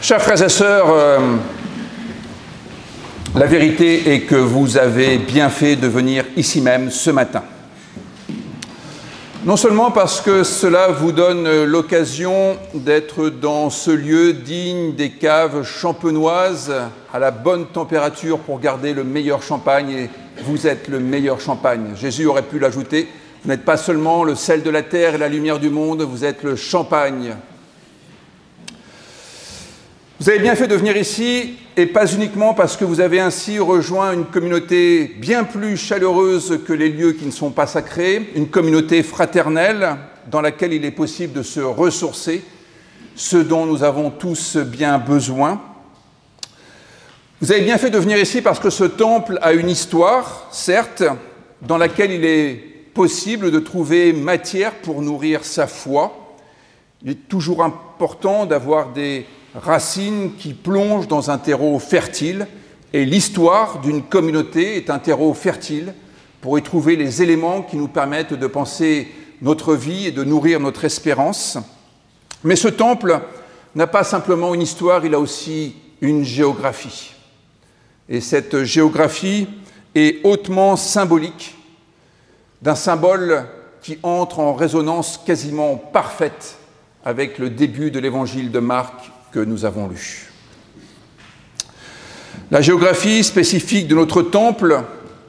Chers frères et sœurs, la vérité est que vous avez bien fait de venir ici même ce matin. Non seulement parce que cela vous donne l'occasion d'être dans ce lieu digne des caves champenoises, à la bonne température pour garder le meilleur champagne, et vous êtes le meilleur champagne. Jésus aurait pu l'ajouter, vous n'êtes pas seulement le sel de la terre et la lumière du monde, vous êtes le champagne. Vous avez bien fait de venir ici, et pas uniquement parce que vous avez ainsi rejoint une communauté bien plus chaleureuse que les lieux qui ne sont pas sacrés, une communauté fraternelle dans laquelle il est possible de se ressourcer, ce dont nous avons tous bien besoin. Vous avez bien fait de venir ici parce que ce temple a une histoire, certes, dans laquelle il est possible de trouver matière pour nourrir sa foi. Il est toujours important d'avoir des racines qui plongent dans un terreau fertile, et l'histoire d'une communauté est un terreau fertile pour y trouver les éléments qui nous permettent de penser notre vie et de nourrir notre espérance. Mais ce temple n'a pas simplement une histoire, il a aussi une géographie. Et cette géographie est hautement symbolique d'un symbole qui entre en résonance quasiment parfaite avec le début de l'évangile de Marc que nous avons lu. La géographie spécifique de notre temple,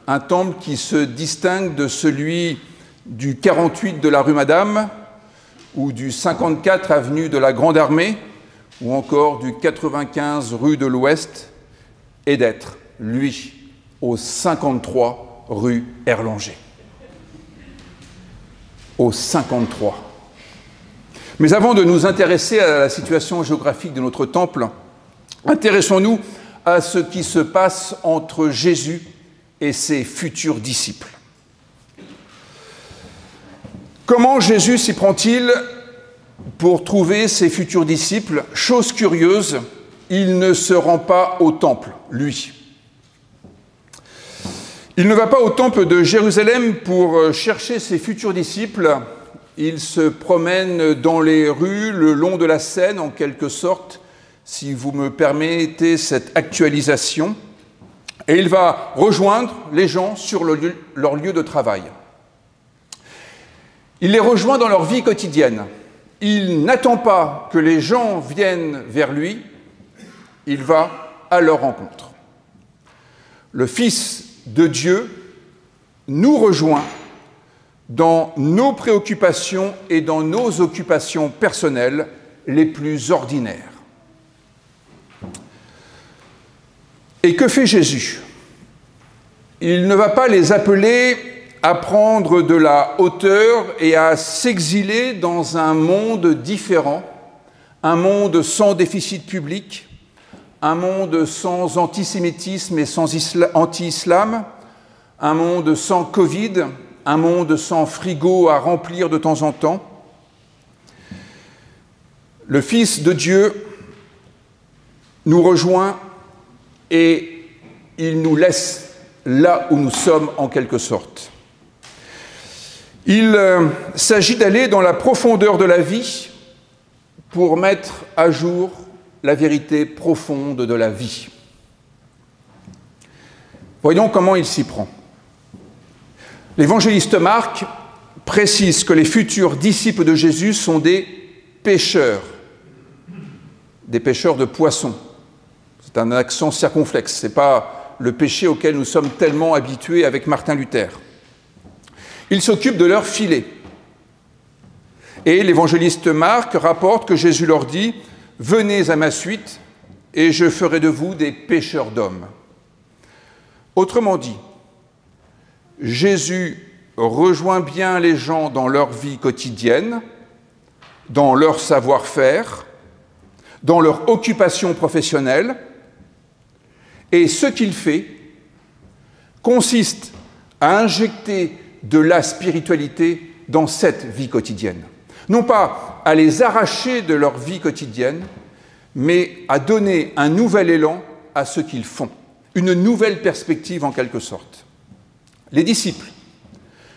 un temple qui se distingue de celui du 48 de la rue Madame, ou du 54 avenue de la Grande Armée, ou encore du 95 rue de l'Ouest, est d'être, lui, au 53 rue Erlanger. Au 53. Mais avant de nous intéresser à la situation géographique de notre temple, intéressons-nous à ce qui se passe entre Jésus et ses futurs disciples. Comment Jésus s'y prend-il pour trouver ses futurs disciples? Chose curieuse, il ne se rend pas au temple, lui. Il ne va pas au temple de Jérusalem pour chercher ses futurs disciples. Il se promène dans les rues, le long de la Seine, en quelque sorte, si vous me permettez cette actualisation, et il va rejoindre les gens sur leur lieu de travail. Il les rejoint dans leur vie quotidienne. Il n'attend pas que les gens viennent vers lui, il va à leur rencontre. Le Fils de Dieu nous rejoint dans nos préoccupations et dans nos occupations personnelles les plus ordinaires. Et que fait Jésus? Il ne va pas les appeler à prendre de la hauteur et à s'exiler dans un monde différent, un monde sans déficit public, un monde sans antisémitisme et sans anti-islam, un monde sans Covid, un monde sans frigo à remplir de temps en temps. Le Fils de Dieu nous rejoint et il nous laisse là où nous sommes en quelque sorte. Il s'agit d'aller dans la profondeur de la vie pour mettre à jour la vérité profonde de la vie. Voyons comment il s'y prend. L'évangéliste Marc précise que les futurs disciples de Jésus sont des pêcheurs de poissons. C'est un accent circonflexe, ce n'est pas le péché auquel nous sommes tellement habitués avec Martin Luther. Ils s'occupent de leur filet. Et l'évangéliste Marc rapporte que Jésus leur dit « Venez à ma suite et je ferai de vous des pêcheurs d'hommes ». Autrement dit, Jésus rejoint bien les gens dans leur vie quotidienne, dans leur savoir-faire, dans leur occupation professionnelle, et ce qu'il fait consiste à injecter de la spiritualité dans cette vie quotidienne. Non pas à les arracher de leur vie quotidienne, mais à donner un nouvel élan à ce qu'ils font, une nouvelle perspective en quelque sorte. Les disciples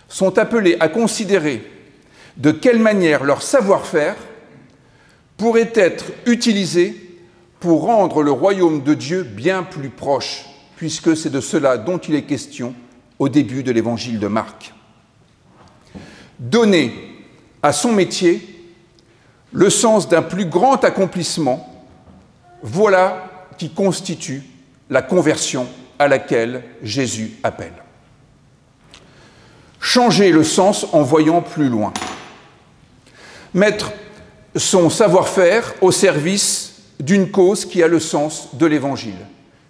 sont appelés à considérer de quelle manière leur savoir-faire pourrait être utilisé pour rendre le royaume de Dieu bien plus proche, puisque c'est de cela dont il est question au début de l'évangile de Marc. Donner à son métier le sens d'un plus grand accomplissement, voilà qui constitue la conversion à laquelle Jésus appelle. Changer le sens en voyant plus loin. Mettre son savoir-faire au service d'une cause qui a le sens de l'Évangile,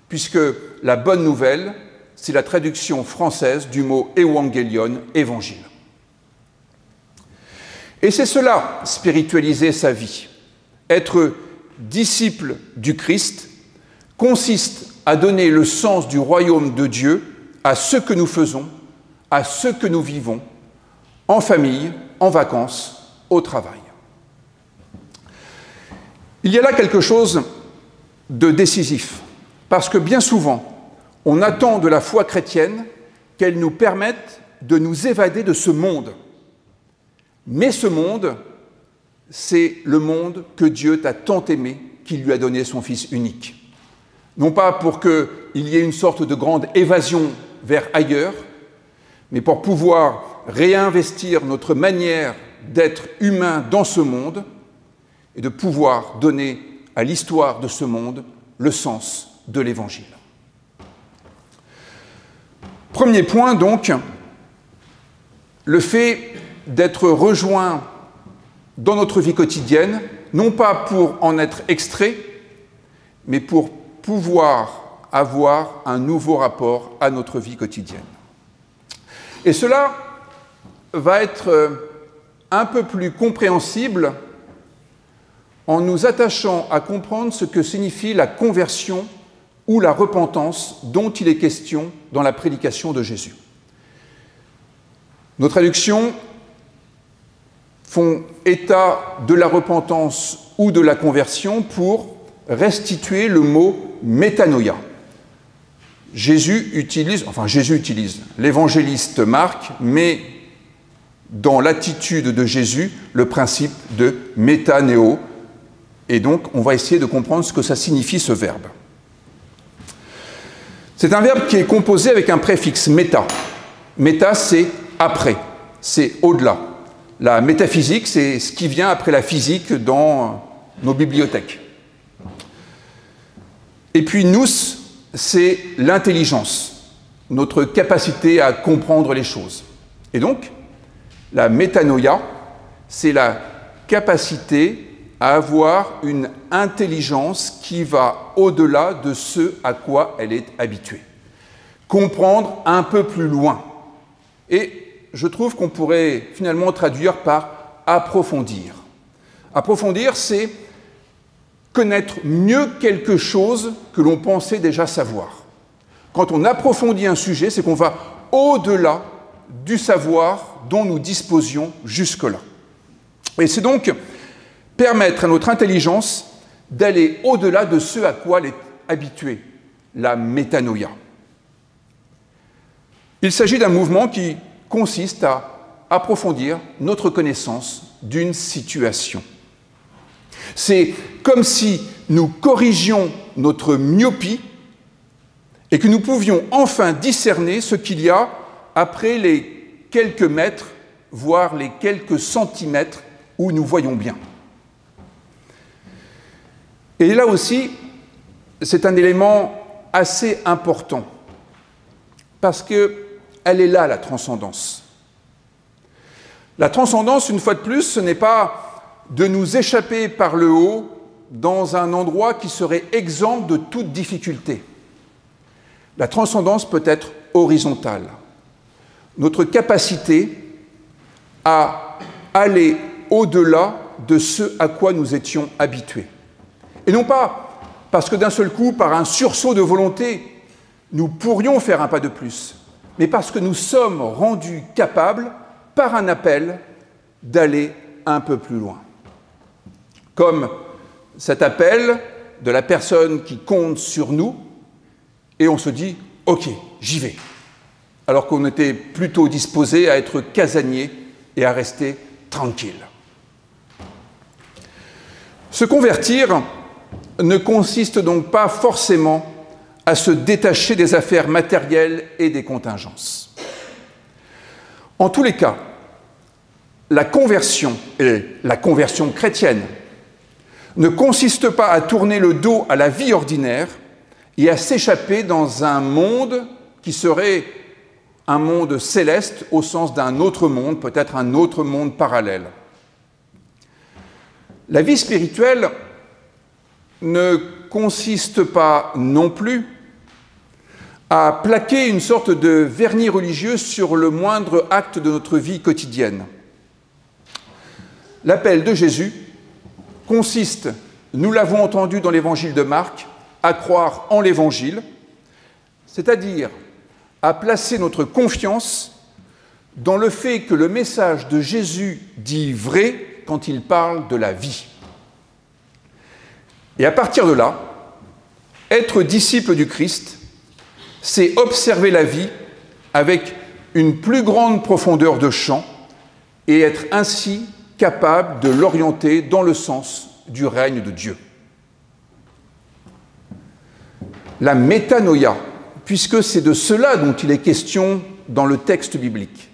puisque la bonne nouvelle, c'est la traduction française du mot « évangélion », évangile. Et c'est cela, spiritualiser sa vie. Être disciple du Christ consiste à donner le sens du royaume de Dieu à ce que nous faisons, à ce que nous vivons, en famille, en vacances, au travail. Il y a là quelque chose de décisif, parce que bien souvent, on attend de la foi chrétienne qu'elle nous permette de nous évader de ce monde. Mais ce monde, c'est le monde que Dieu t'a tant aimé qu'il lui a donné son Fils unique. Non pas pour qu'il y ait une sorte de grande évasion vers ailleurs, mais pour pouvoir réinvestir notre manière d'être humain dans ce monde et de pouvoir donner à l'histoire de ce monde le sens de l'Évangile. Premier point, donc, le fait d'être rejoint dans notre vie quotidienne, non pas pour en être extrait, mais pour pouvoir avoir un nouveau rapport à notre vie quotidienne. Et cela va être un peu plus compréhensible en nous attachant à comprendre ce que signifie la conversion ou la repentance dont il est question dans la prédication de Jésus. Nos traductions font état de la repentance ou de la conversion pour restituer le mot métanoïa. Jésus utilise, l'évangéliste Marc, met dans l'attitude de Jésus le principe de métanéo. Et donc, on va essayer de comprendre ce que ça signifie, ce verbe. C'est un verbe qui est composé avec un préfixe méta. Méta, c'est après, c'est au-delà. La métaphysique, c'est ce qui vient après la physique dans nos bibliothèques. Et puis, nous, c'est l'intelligence, notre capacité à comprendre les choses. Et donc, la métanoïa, c'est la capacité à avoir une intelligence qui va au-delà de ce à quoi elle est habituée. Comprendre un peu plus loin. Et je trouve qu'on pourrait finalement traduire par approfondir. Approfondir, c'est connaître mieux quelque chose que l'on pensait déjà savoir. Quand on approfondit un sujet, c'est qu'on va au-delà du savoir dont nous disposions jusque-là. Et c'est donc permettre à notre intelligence d'aller au-delà de ce à quoi elle est habituée, la métanoïa. Il s'agit d'un mouvement qui consiste à approfondir notre connaissance d'une situation. C'est comme si nous corrigions notre myopie et que nous pouvions enfin discerner ce qu'il y a après les quelques mètres, voire les quelques centimètres où nous voyons bien. Et là aussi, c'est un élément assez important, parce qu'elle est là, la transcendance. La transcendance, une fois de plus, ce n'est pas de nous échapper par le haut dans un endroit qui serait exempt de toute difficulté. La transcendance peut être horizontale. Notre capacité à aller au-delà de ce à quoi nous étions habitués. Et non pas parce que d'un seul coup, par un sursaut de volonté, nous pourrions faire un pas de plus, mais parce que nous sommes rendus capables, par un appel, d'aller un peu plus loin. Comme cet appel de la personne qui compte sur nous, et on se dit « Ok, j'y vais », alors qu'on était plutôt disposé à être casanier et à rester tranquille. Se convertir, ne consiste donc pas forcément à se détacher des affaires matérielles et des contingences. En tous les cas, la conversion, et la conversion chrétienne, ne consiste pas à tourner le dos à la vie ordinaire et à s'échapper dans un monde qui serait un monde céleste au sens d'un autre monde, peut-être un autre monde parallèle. La vie spirituelle ne consiste pas non plus à plaquer une sorte de vernis religieux sur le moindre acte de notre vie quotidienne. L'appel de Jésus consiste, nous l'avons entendu dans l'évangile de Marc, à croire en l'évangile, c'est-à-dire à placer notre confiance dans le fait que le message de Jésus dit vrai quand il parle de la vie. Et à partir de là, être disciple du Christ, c'est observer la vie avec une plus grande profondeur de champ et être ainsi capable de l'orienter dans le sens du règne de Dieu. La métanoïa, puisque c'est de cela dont il est question dans le texte biblique.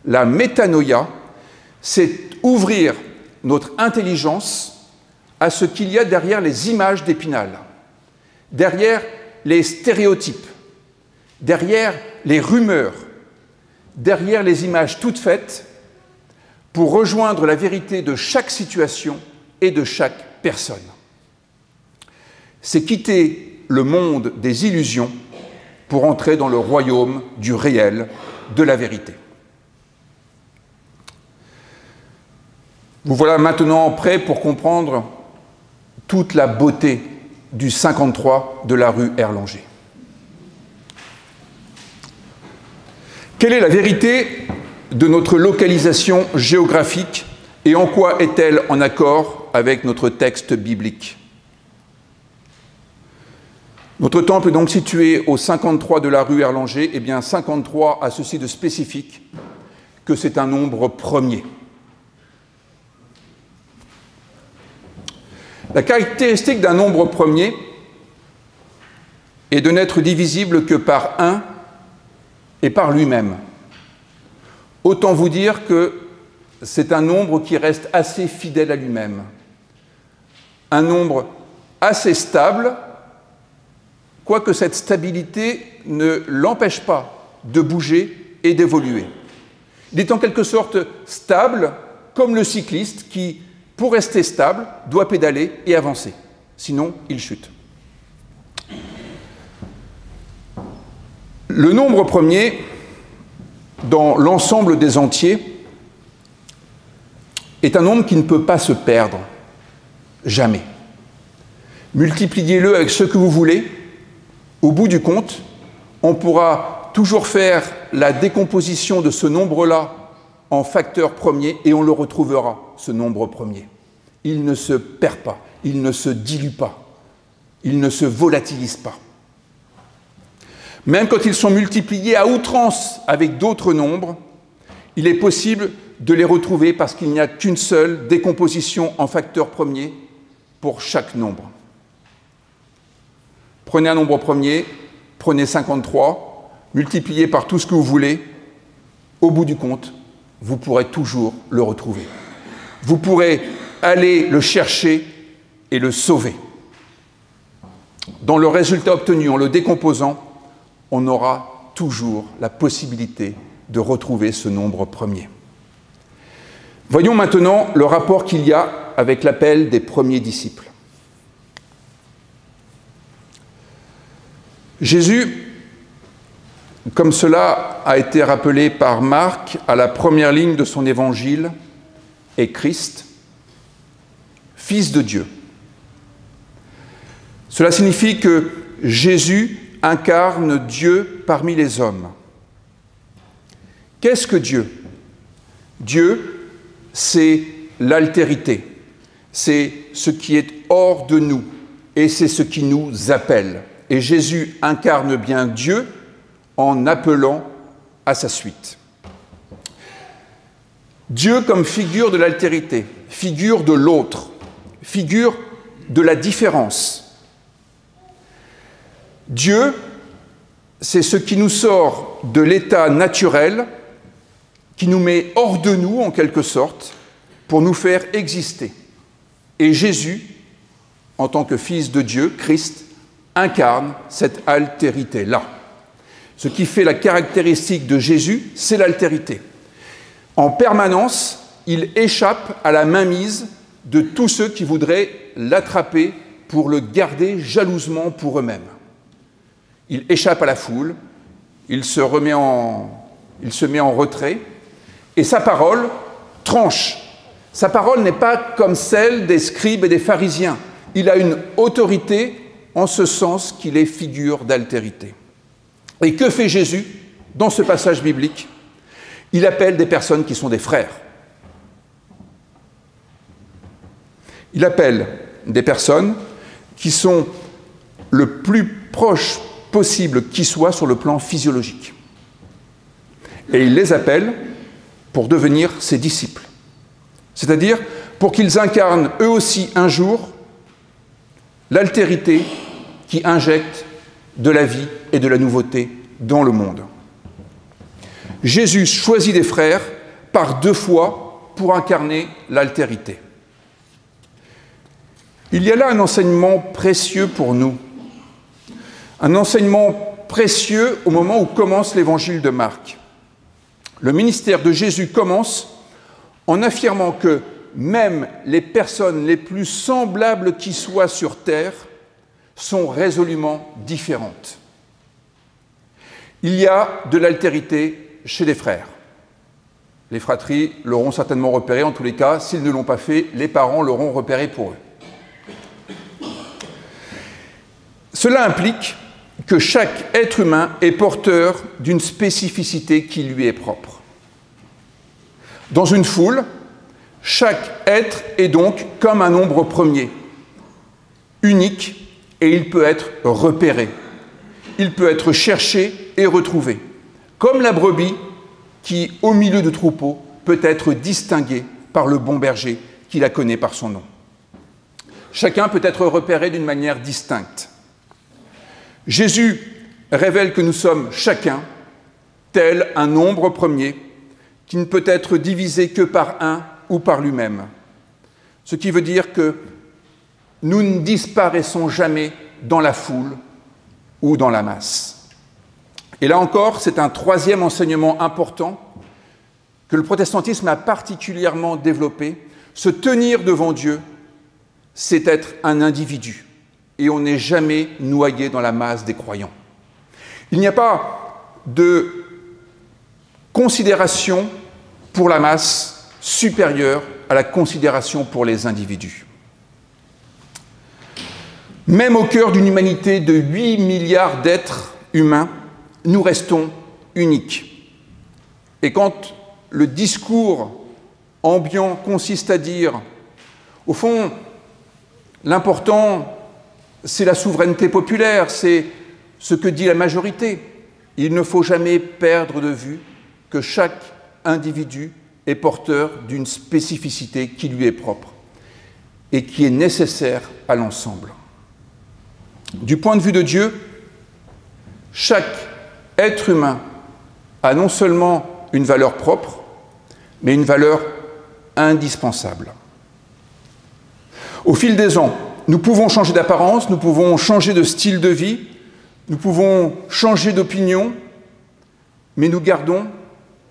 La métanoïa, c'est ouvrir notre intelligence à ce qu'il y a derrière les images d'Épinal, derrière les stéréotypes, derrière les rumeurs, derrière les images toutes faites, pour rejoindre la vérité de chaque situation et de chaque personne. C'est quitter le monde des illusions pour entrer dans le royaume du réel, de la vérité. Vous voilà maintenant prêts pour comprendre toute la beauté du 53 de la rue Erlanger. Quelle est la vérité de notre localisation géographique et en quoi est-elle en accord avec notre texte biblique? Notre temple est donc situé au 53 de la rue Erlanger. Eh bien, 53 a ceci de spécifique que c'est un nombre premier. La caractéristique d'un nombre premier est de n'être divisible que par 1 et par lui-même. Autant vous dire que c'est un nombre qui reste assez fidèle à lui-même. Un nombre assez stable, quoique cette stabilité ne l'empêche pas de bouger et d'évoluer. Il est en quelque sorte stable, comme le cycliste qui, pour rester stable, doit pédaler et avancer. Sinon, il chute. Le nombre premier, dans l'ensemble des entiers, est un nombre qui ne peut pas se perdre. Jamais. Multipliez-le avec ce que vous voulez. Au bout du compte, on pourra toujours faire la décomposition de ce nombre-là en facteur premier et on le retrouvera, ce nombre premier. Il ne se perd pas, il ne se dilue pas, il ne se volatilise pas. Même quand ils sont multipliés à outrance avec d'autres nombres, il est possible de les retrouver parce qu'il n'y a qu'une seule décomposition en facteur premier pour chaque nombre. Prenez un nombre premier, prenez 53, multipliez par tout ce que vous voulez, au bout du compte, vous pourrez toujours le retrouver. Vous pourrez aller le chercher et le sauver. Dans le résultat obtenu, en le décomposant, on aura toujours la possibilité de retrouver ce nombre premier. Voyons maintenant le rapport qu'il y a avec l'appel des premiers disciples. Jésus, comme cela a été rappelé par Marc à la première ligne de son évangile, est Christ, Fils de Dieu. Cela signifie que Jésus incarne Dieu parmi les hommes. Qu'est-ce que Dieu? Dieu, c'est l'altérité, c'est ce qui est hors de nous et c'est ce qui nous appelle. Et Jésus incarne bien Dieu en appelant à sa suite. Dieu comme figure de l'altérité, figure de l'autre, figure de la différence. Dieu, c'est ce qui nous sort de l'état naturel, qui nous met hors de nous, en quelque sorte, pour nous faire exister. Et Jésus, en tant que Fils de Dieu, Christ, incarne cette altérité-là. Ce qui fait la caractéristique de Jésus, c'est l'altérité. En permanence, il échappe à la mainmise de tous ceux qui voudraient l'attraper pour le garder jalousement pour eux-mêmes. Il échappe à la foule, il se met en retrait, et sa parole tranche. Sa parole n'est pas comme celle des scribes et des pharisiens. Il a une autorité en ce sens qu'il est figure d'altérité. Et que fait Jésus dans ce passage biblique? Il appelle des personnes qui sont des frères. Il appelle des personnes qui sont le plus proches possible qui soient sur le plan physiologique. Et il les appelle pour devenir ses disciples. C'est-à-dire pour qu'ils incarnent eux aussi un jour l'altérité qui injecte de la vie et de la nouveauté dans le monde. Jésus choisit des frères par 2 fois pour incarner l'altérité. Il y a là un enseignement précieux pour nous. Un enseignement précieux au moment où commence l'évangile de Marc. Le ministère de Jésus commence en affirmant que même les personnes les plus semblables qui soient sur terre sont résolument différentes. Il y a de l'altérité chez les frères. Les fratries l'auront certainement repéré, en tous les cas, s'ils ne l'ont pas fait, les parents l'auront repéré pour eux. Cela implique que chaque être humain est porteur d'une spécificité qui lui est propre. Dans une foule, chaque être est donc comme un nombre premier, unique, et il peut être repéré. Il peut être cherché et retrouvé, comme la brebis qui, au milieu de troupeaux, peut être distinguée par le bon berger qui la connaît par son nom. Chacun peut être repéré d'une manière distincte. Jésus révèle que nous sommes chacun tel un nombre premier qui ne peut être divisé que par un ou par lui-même. Ce qui veut dire que nous ne disparaissons jamais dans la foule ou dans la masse. Et là encore, c'est un 3e enseignement important que le protestantisme a particulièrement développé. Se tenir devant Dieu, c'est être un individu. Et on n'est jamais noyé dans la masse des croyants. Il n'y a pas de considération pour la masse supérieure à la considération pour les individus. Même au cœur d'une humanité de 8 milliards d'êtres humains, nous restons uniques. Et quand le discours ambiant consiste à dire, au fond, l'important, c'est la souveraineté populaire, c'est ce que dit la majorité. Il ne faut jamais perdre de vue que chaque individu est porteur d'une spécificité qui lui est propre et qui est nécessaire à l'ensemble. Du point de vue de Dieu, chaque être humain a non seulement une valeur propre, mais une valeur indispensable. Au fil des ans, nous pouvons changer d'apparence, nous pouvons changer de style de vie, nous pouvons changer d'opinion, mais nous gardons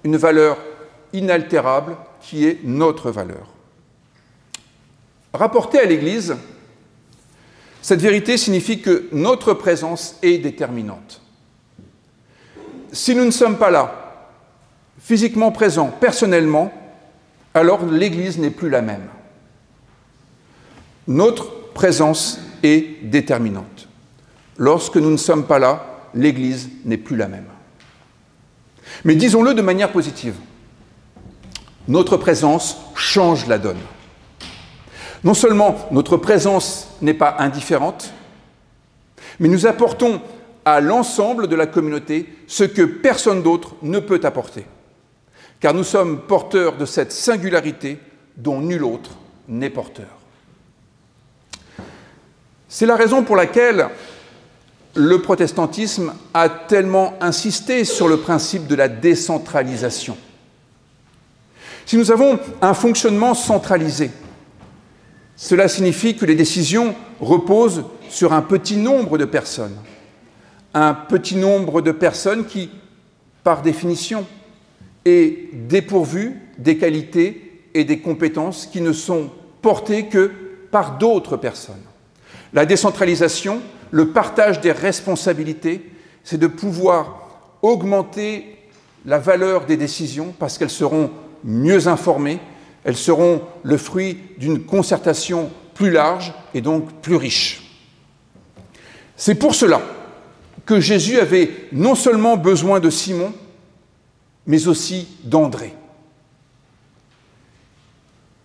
une valeur inaltérable qui est notre valeur. Rapportée à l'Église, cette vérité signifie que notre présence est déterminante. Si nous ne sommes pas là, physiquement présents, personnellement, alors l'Église n'est plus la même. Notre présence est déterminante. Lorsque nous ne sommes pas là, l'Église n'est plus la même. Mais disons-le de manière positive. Notre présence change la donne. Non seulement notre présence n'est pas indifférente, mais nous apportons à l'ensemble de la communauté ce que personne d'autre ne peut apporter. Car nous sommes porteurs de cette singularité dont nul autre n'est porteur. C'est la raison pour laquelle le protestantisme a tellement insisté sur le principe de la décentralisation. Si nous avons un fonctionnement centralisé, cela signifie que les décisions reposent sur un petit nombre de personnes. Un petit nombre de personnes qui, par définition, est dépourvu des qualités et des compétences qui ne sont portées que par d'autres personnes. La décentralisation, le partage des responsabilités, c'est de pouvoir augmenter la valeur des décisions parce qu'elles seront mieux informées, elles seront le fruit d'une concertation plus large et donc plus riche. C'est pour cela que Jésus avait non seulement besoin de Simon, mais aussi d'André.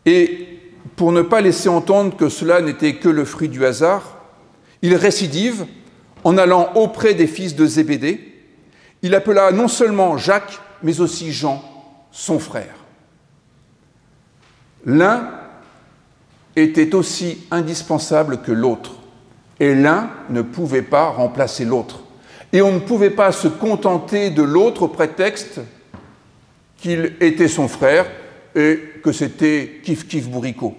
Et pour ne pas laisser entendre que cela n'était que le fruit du hasard, il récidive en allant auprès des fils de Zébédée. Il appela non seulement Jacques, mais aussi Jean, son frère. L'un était aussi indispensable que l'autre, et l'un ne pouvait pas remplacer l'autre. Et on ne pouvait pas se contenter de l'autre au prétexte qu'il était son frère et que c'était kiff-kiff bourricot.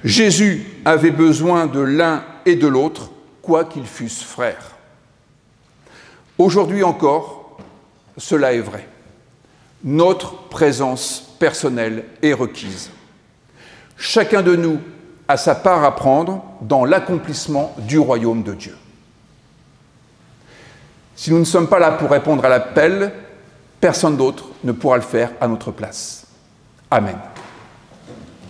Jésus avait besoin de l'un et de l'autre, quoi qu'ils fussent frères. Aujourd'hui encore, cela est vrai. Notre présence personnelle est requise. Chacun de nous a sa part à prendre dans l'accomplissement du royaume de Dieu. Si nous ne sommes pas là pour répondre à l'appel, personne d'autre ne pourra le faire à notre place. Amen.